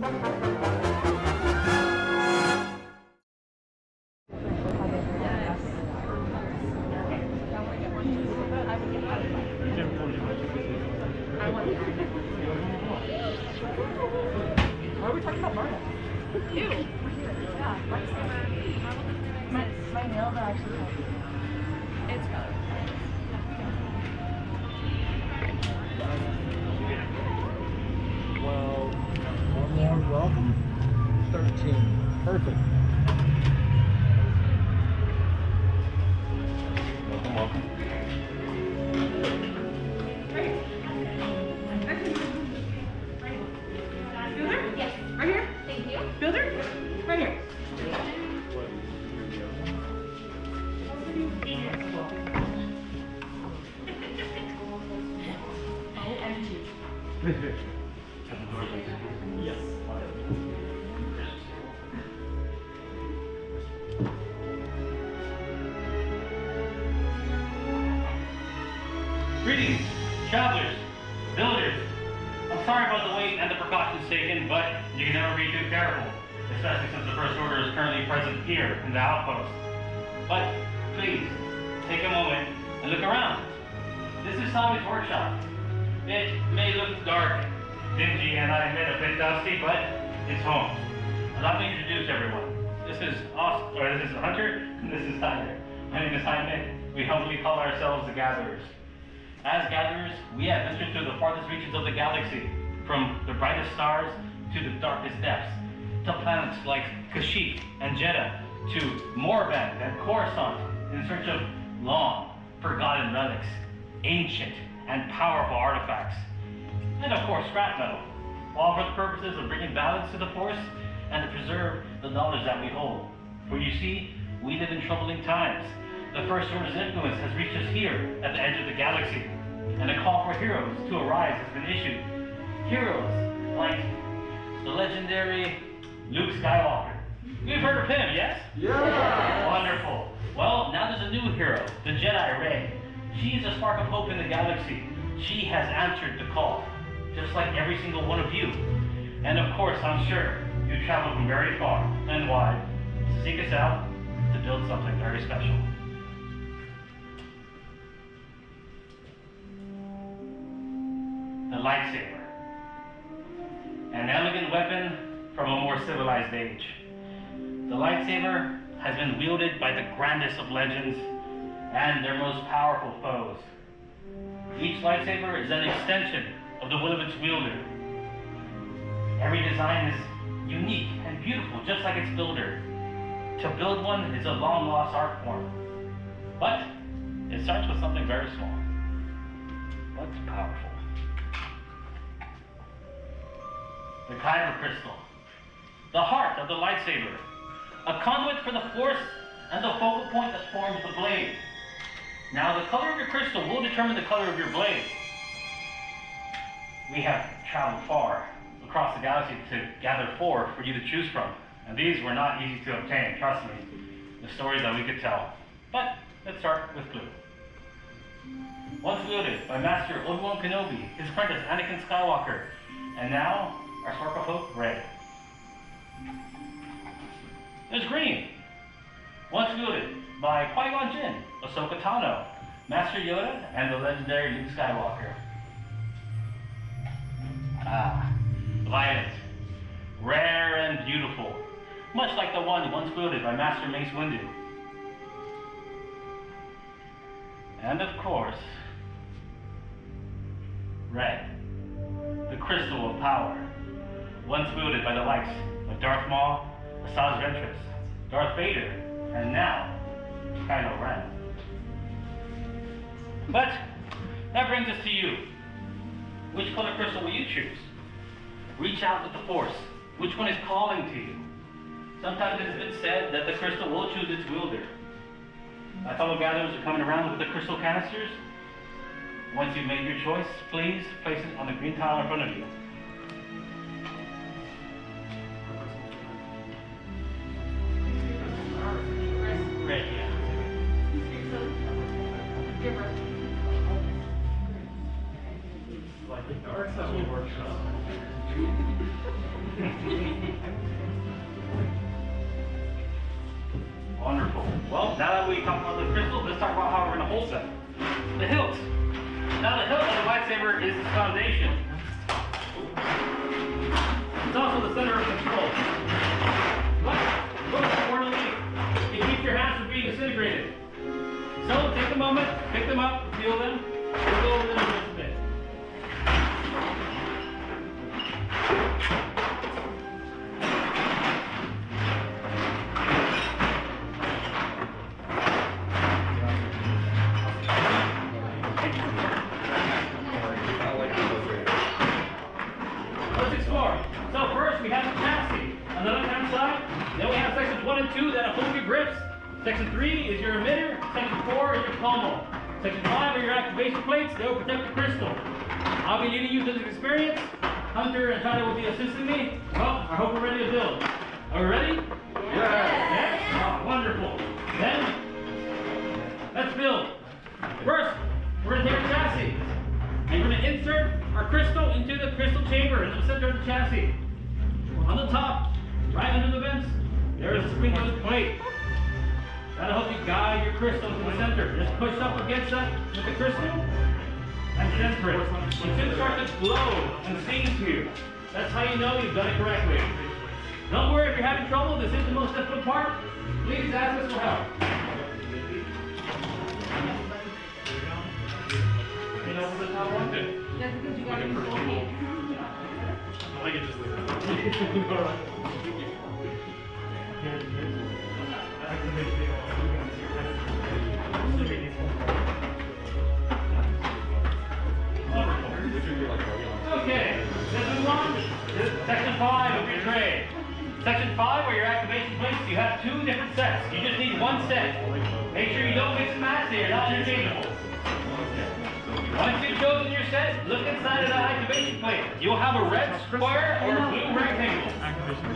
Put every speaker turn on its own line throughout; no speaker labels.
Why are we talking about Marvel? Ew. Yeah, Lightsaber. My nails are actually covered. It's covered.
Well, one more welcome. 13. Perfect. Welcome, welcome.
Builder? Yes. Right here? Thank you. Builder? Right here. OMG.
Yes.
Greetings, travelers, builders. I'm sorry about the wait and the precautions taken, but you can never be too careful, especially since the First Order is currently present here in the outpost. But please, take a moment and look around. This is Savi's workshop. It may look dark, dingy, and I admit a bit dusty, but it's home. Allow me to introduce everyone. This is Hunter, and this is Tyler. My name is Jaime. We humbly call ourselves the Gatherers. As gatherers, we have ventured through the farthest reaches of the galaxy, from the brightest stars to the darkest depths, to planets like Kashyyyk and Jeddah, to Morband and Coruscant, in search of long, forgotten relics, ancient and powerful artifacts, and of course scrap metal, all for the purposes of bringing balance to the Force and to preserve the knowledge that we hold. For you see, we live in troubling times. The First Order's influence has reached us here at the edge of the galaxy, and a call for heroes to arise has been issued. Heroes like the legendary Luke Skywalker. You've heard of him, yes?
Yeah!
Wonderful. Well, now there's a new hero, the Jedi Rey. She's a spark of hope in the galaxy. She has answered the call, just like every single one of you. And of course, I'm sure you traveled from very far and wide to seek us out to build something very special. The lightsaber. An elegant weapon from a more civilized age. The lightsaber has been wielded by the grandest of legends and their most powerful foes. Each lightsaber is an extension of the will of its wielder. Every design is unique and beautiful, just like its builder. To build one is a long-lost art form, but it starts with something very small, but powerful. The Kyber crystal, the heart of the lightsaber, a conduit for the Force and the focal point that forms the blade. Now, the color of your crystal will determine the color of your blade. We have traveled far across the galaxy to gather 4 for you to choose from, and these were not easy to obtain, trust me. The stories that we could tell. But let's start with blue. Once wielded by Master Obi-Wan Kenobi, his apprentice Anakin Skywalker, and now our spark of hope, red. There's green. Once wielded by Qui-Gon Jinn, Ahsoka Tano, Master Yoda, and the legendary Luke Skywalker. Violet. Rare and beautiful, much like the one once wielded by Master Mace Windu. And of course, red. The crystal of power, once wielded by the likes of Darth Maul, Asajj Ventress, Darth Vader, and now Kylo Ren. But that brings us to you. Which color crystal will you choose? Reach out with the Force. Which one is calling to you? Sometimes it has been said that the crystal will choose its wielder. My fellow gatherers are coming around with the crystal canisters. Once you've made your choice, please place it on the green tile in front of you. Red, yeah. Like the dark side workshop. Wonderful. Well, now that we talked about the crystals, let's talk about how we're going to hold them. The hilt. Now the hilt of the lightsaber is its foundation. It's also the center of control. But, most importantly, it keeps your hands from being disintegrated. So take a moment, pick them up, feel them, we'll go over them in just a bit. Let's explore. So first we have the chassis. On the left-hand side, then we have sections 1 and 2 that hold your grips. Section 3 is your emitter. Section 4 is your pommel. Section 5 are your activation plates. They will protect the crystal. I'll be leading you through this experience. Hunter and Tyler will be assisting me. Well, I hope we're ready to build. Are we ready? Yes. Oh, wonderful. Then, let's build. First, we're going to take our chassis. And we're going to insert our crystal into the crystal chamber in the center of the chassis. On the top, right under the vents, there is a sprinkler plate. That'll help you guide your crystal to the center. Just push up against that with the crystal and center it. It should start to glow and sing to you. That's how you know you've done it correctly. Don't worry if you're having trouble. This is the most difficult part. Please ask us for help. You know what I want to do?
That's because you got to use both hands.
I can just leave it.
Okay, let's move on. This is Section 5 of your tray. Section 5 are your activation plates. You have 2 different sets. You just need 1 set. Make sure you don't mix and match there, not interchangeable. Once you've chosen your set, look inside of that activation plate. You'll have a red square or a blue rectangle.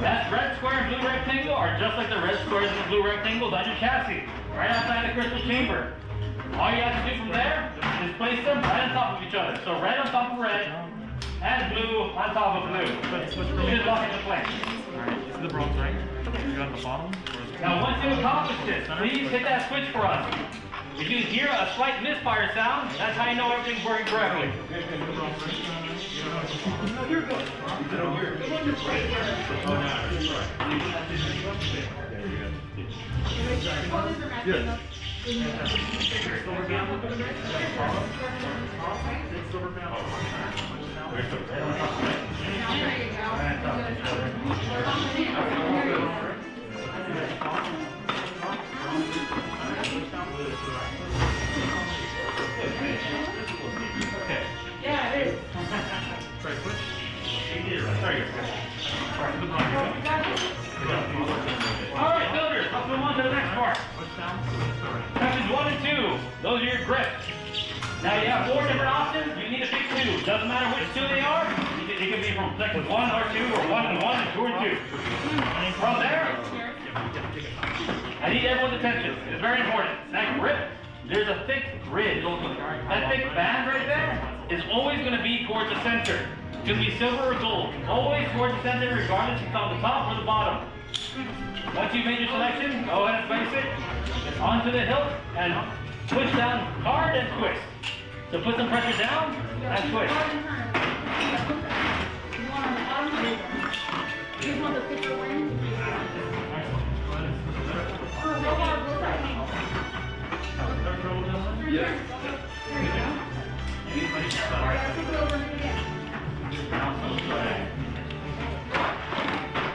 That red square and blue rectangle are just like the red squares and the blue rectangles on your chassis, right outside the crystal chamber. All you have to do from there is place them right on top of each other. So red on top of red, and blue on top of blue. You just lock into place.
Alright, this is the bronze, right? You got the bottom?
Now once you accomplish this, please hit that switch for us. If you hear a slight misfire sound, that's how you know everything's working correctly. You're good.
Yeah, it is.
Sorry, switch.
Alright, builders, let's move on to the next part. Sections 1 and 2, those are your grips. Now you have 4 different options, you need to pick 2. Doesn't matter which 2 they are, it can be from sections 1 or 2, or 1 and 1 and 2 and 2. From there, I need everyone's attention. It's very important. That grip, there's a thick grid. That thick band right there is always going to be towards the center. It's going to be silver or gold. Always towards the center, regardless if it's on the top or the bottom. Once you've made your selection, go ahead and place it onto the hilt and push down hard and twist. So put some pressure down and twist.
You want the thicker wing?
Yeah.
There you go. Alright, flip it over and do it again.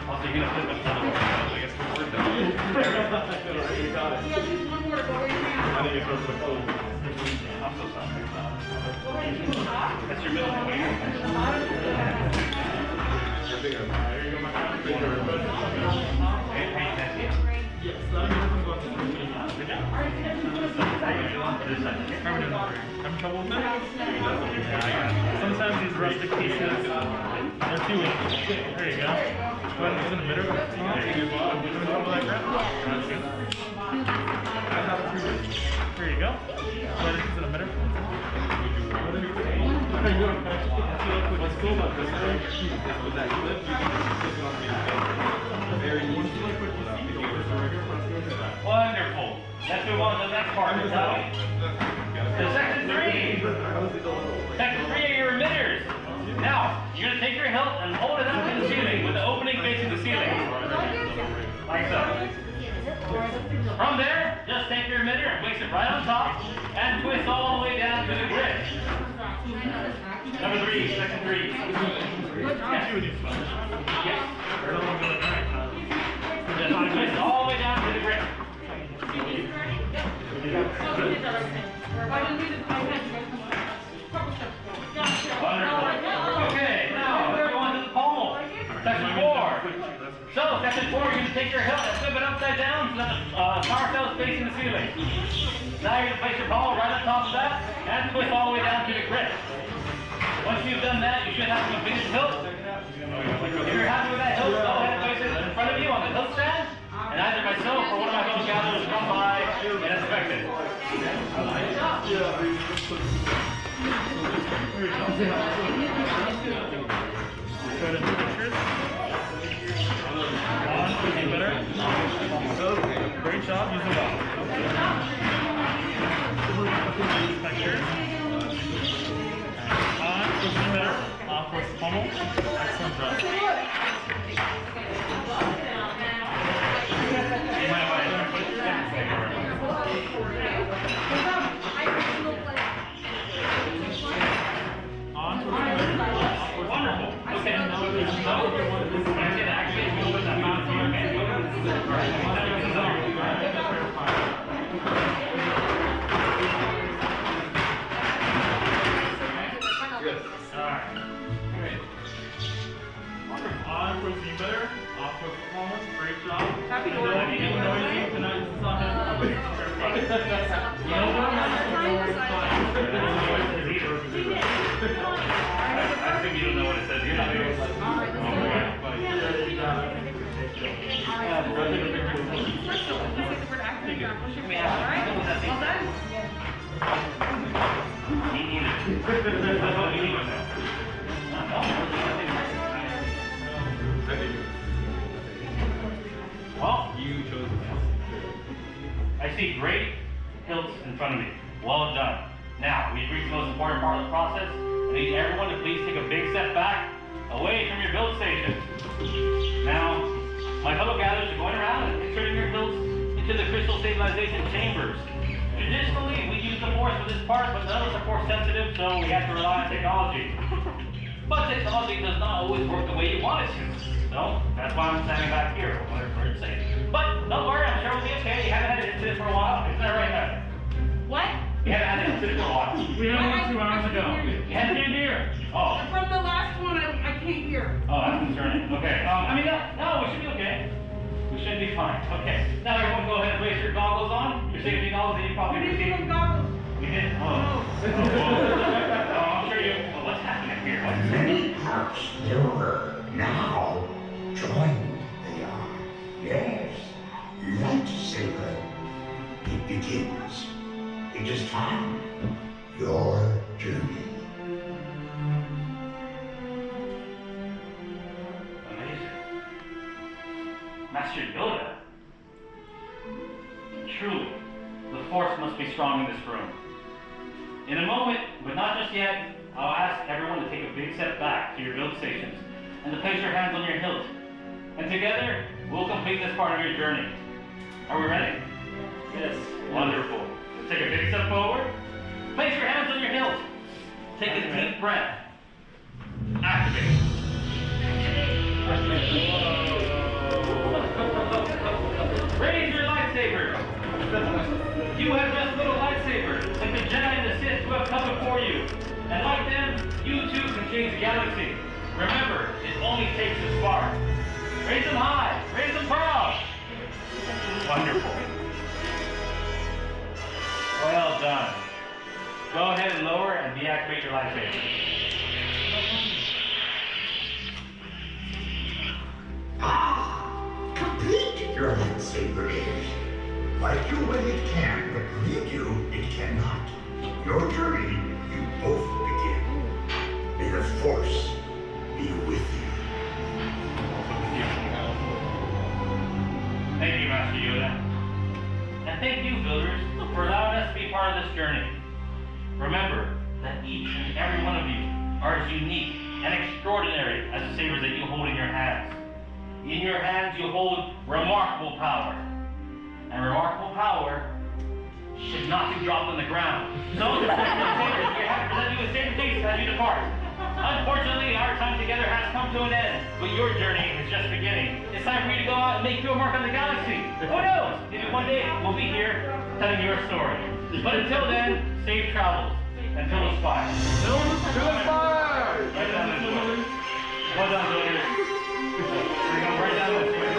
Also, you're going to flip it the other way.
I guess we're done. You got it.
Yeah, just one more to go in
I
now.
think it's supposed to fold.
I'm so sorry.
Go ahead and do the top.
That's your middle wing.
Here you go, my friend. Thank you very much.
Yes, let me know if I'm going to
Having trouble with that? Sometimes these rustic pieces, they're 2 inches. There you go. Go ahead and put in the middle. There you go. In the middle of that grab. There you go. Go ahead and put in the middle. What's cool about this is with that clip, you can just stick it on
let's move on to the next part, Savi. So section 3. Section 3 are your emitters. Now, you're going to take your hilt and hold it up in the ceiling with the opening facing the ceiling. Like so. From there, just take your emitter and place it right on top and twist all the way down to the grip. Number 3, section 3. Yes. Just twist all the way down to the grip. Wonderful. Okay, now let's go on to the pommel. Section 4. So, section 4, you're going to take your hilt and flip it upside down so that the power cell is facing the ceiling. Now you're going to place your pommel right on top of that and twist all the way down to the grip. Once you've done that, you should have a completed hilt. If you're happy with that hilt, go ahead and place it in front of you on the hilt stand, and either myself or one of my fellow gatherers come by and inspect it.
Great job, use the ball. On, push the middle, off with the pommel. Excellent job. On, push the middle, off with the pommel.
Okay, now we're going to actually move with that mouse here, okay?
On with the better, off with the pommel. Great job. Happy noisy tonight. It's not happening.
I think you don't know what it says. You know what it says. Well, you chose it. I see great hilts in front of me. Well done. Now, we've reached the most important part of the process. I need everyone to please take a big step back, away from your build station. Now, my fellow gatherers are going around and inserting your hilts into the crystal stabilization chambers. Traditionally, we use the force for this part, but none of us are force sensitive, so we have to rely on technology. But technology does not always work the way you want it to. So, that's why I'm standing back here, whatever it's saying. But, don't worry, I'm sure we'll be okay. You haven't had an incident for a while. Isn't that right, Matt?
What?
You haven't had an incident for a while.
We had one 2 hours ago.
You haven't been here? Oh.
From the last one, I came here.
Oh, that's concerning. Okay. I mean, no, we should be okay. We should be fine. Okay. Now, everyone go ahead and place your goggles on. Your safety goggles that you probably
We
received.
didn't even goggles.
We did? Oh. Oh, I'm sure you... Well, what's happening here?
Many parts silver now. Join the yard. Yes, Lightsaber. It begins. It is time. Your journey.
Amazing. Master Yoda. Truly, the Force must be strong in this room. In a moment, but not just yet, I'll ask everyone to take a big step back to your build stations and to place your hands on your hilt. And together, we'll complete this part of your journey. Are we ready? Yes. Wonderful. Let's take a big step forward. Place your hands on your hilt. Take a deep breath. Activate. Raise your lightsaber. You have just lit a lightsaber, like the Jedi and the Sith who have come before you. And like them, you too can change the galaxy. Remember, it only takes a spark. Raise them high, raise them proud. Wonderful. Well done. Go ahead and lower and deactivate your lightsaber.
Complete your lightsaber is. Like you when it can, but leave you, it cannot. Your journey, you both begin. May the Force be with you.
Thank you, Master Yoda. And thank you, builders, for allowing us to be part of this journey. Remember that each and every one of you are as unique and extraordinary as the sabers that you hold in your hands. In your hands you hold remarkable power. And remarkable power should not be dropped on the ground. So, the sabers, we have to present you with saber please as you depart. Unfortunately, our time together has come to an end, but your journey is just beginning. It's time for you to go out and make your mark on the galaxy. Who knows? Maybe one day we'll be here telling your story. But until then, safe travels. Until the spire.
To the fire!
Right down this way. Well done, builders. We're going right down this way.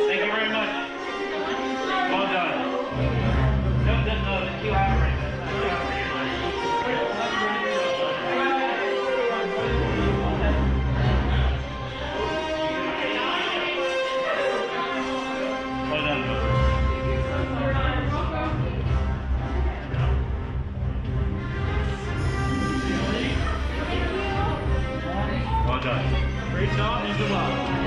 Thank you very much. Well done. The queue operator. Well done, builders. Well done.
Great job, you did well.